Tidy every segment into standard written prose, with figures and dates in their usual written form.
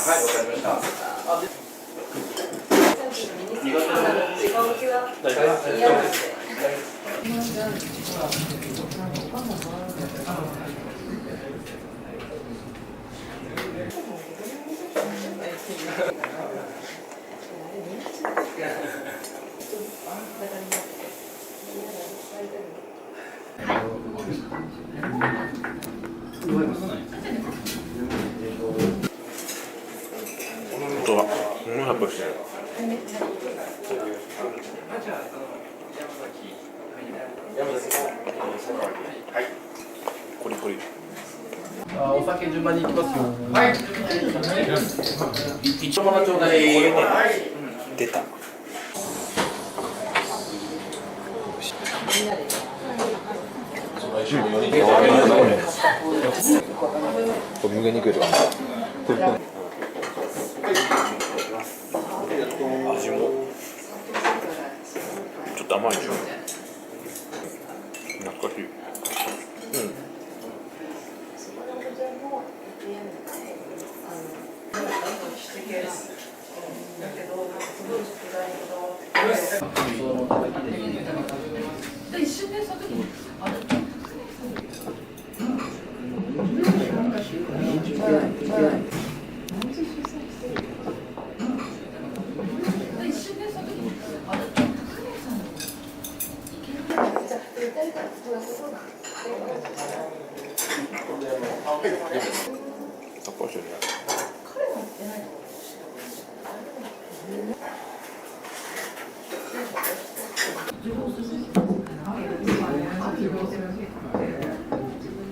はい、わかりました。大丈夫です。本当だ。やっぱりしてる。コリコリ。お酒順番に行きますよ。はい。一応もらちょうだい。出た。これ無限に食える。味もちょっと甘いでしょ。懐かしい。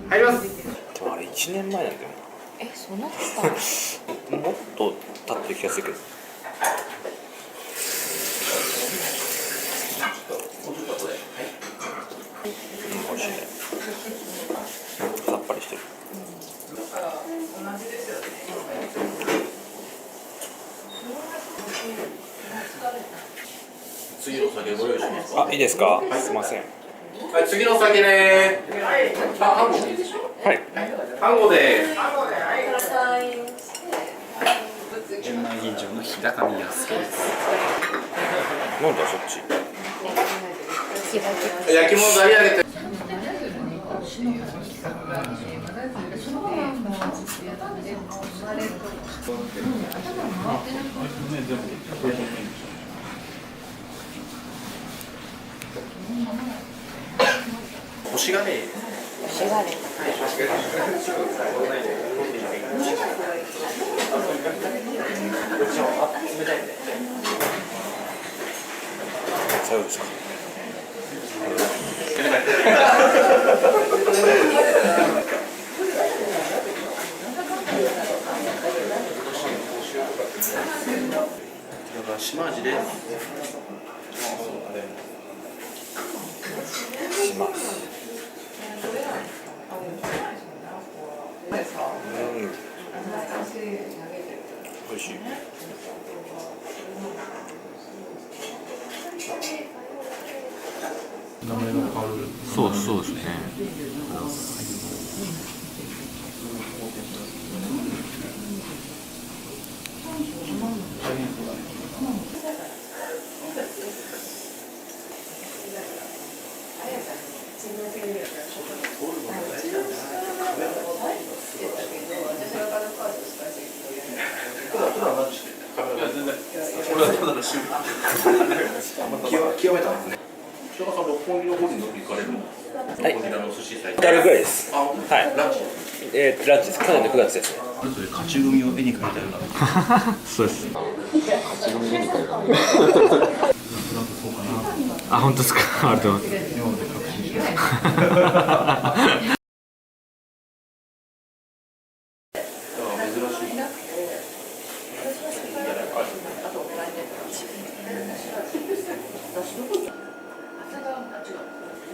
入ります。でもあれ1年前なんだよえ、そんな経ったな。もっと経ってる気がするけど。美味しいね。さっぱりしてる。次の酒ご用意しますか。あ、いいですか。すいません。はい、次の酒ね。あ、はい。半語で。純米吟醸の日高見康介です。なんだそっち。焼き物材上げて。干し金。しがれ。そうですか。島味です。します。美味しい。そうですね。極めたんですね。人がさ、六本木の方に乗って行かれるの。六本木の寿司祭。2人ぐらいです。あ、はい。ランチ。ランチです。去年の9月ですね。それぞれ勝ち組を絵に描いてあるから。そうです。勝ち組でに書いてある。あ、本当ですか。ありがとうございます。今まで確信してます。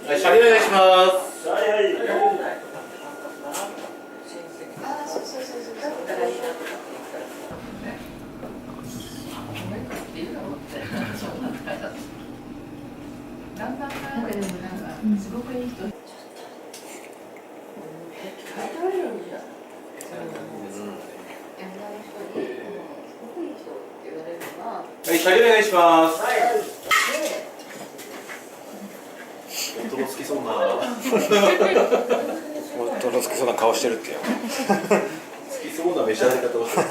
はい、シャリお願いします。はいはい。すごくいい人。車両お願いします。夫の好きそうな。夫の好きそうな顔してるってよ。好きそうな召し上がり方をしてる。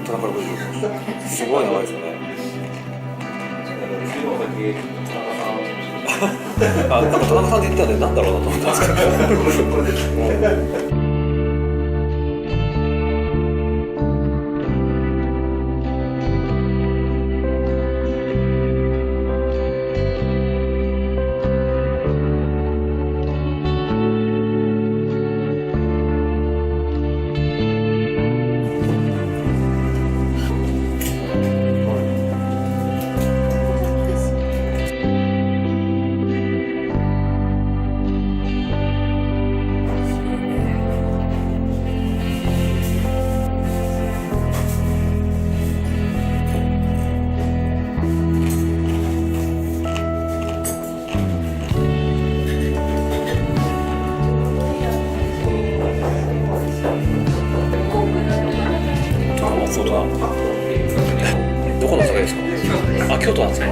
トランカル50すごい名前ですよね。あ、なんか田中さんって言ったんでなんだろうなと思ったんですけどそうだ。どこの酒ですか？あ、京都なんですか？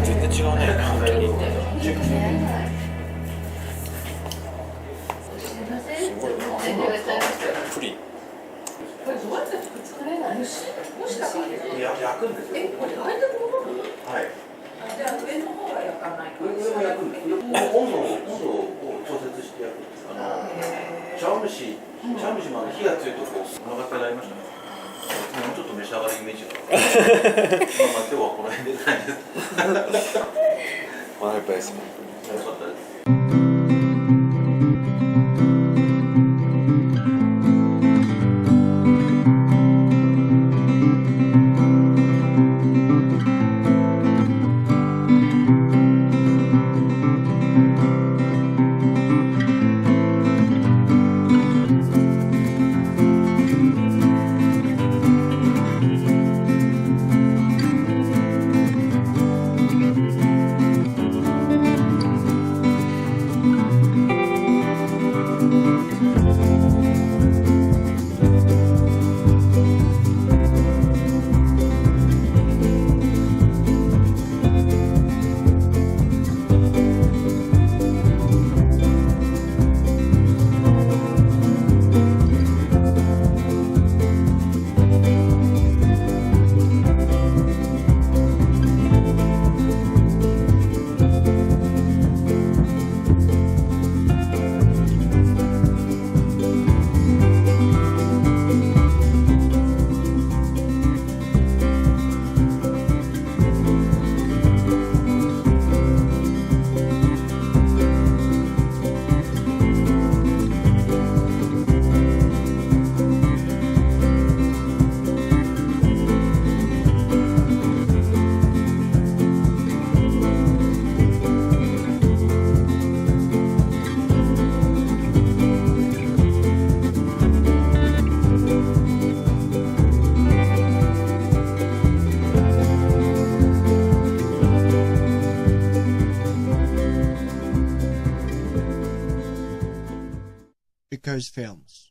全然違うね、本当に。すごいな。プリン。いや、焼くんですよ。はい。上も焼くんです。温度を調節して焼くんです。茶碗蒸しも火が強いとこうお腹がありましたね。もうちょっと召し上がるイメージが。まあ今日はこの辺でないです。お腹いっぱいですもん。よかったです。Brothers Films.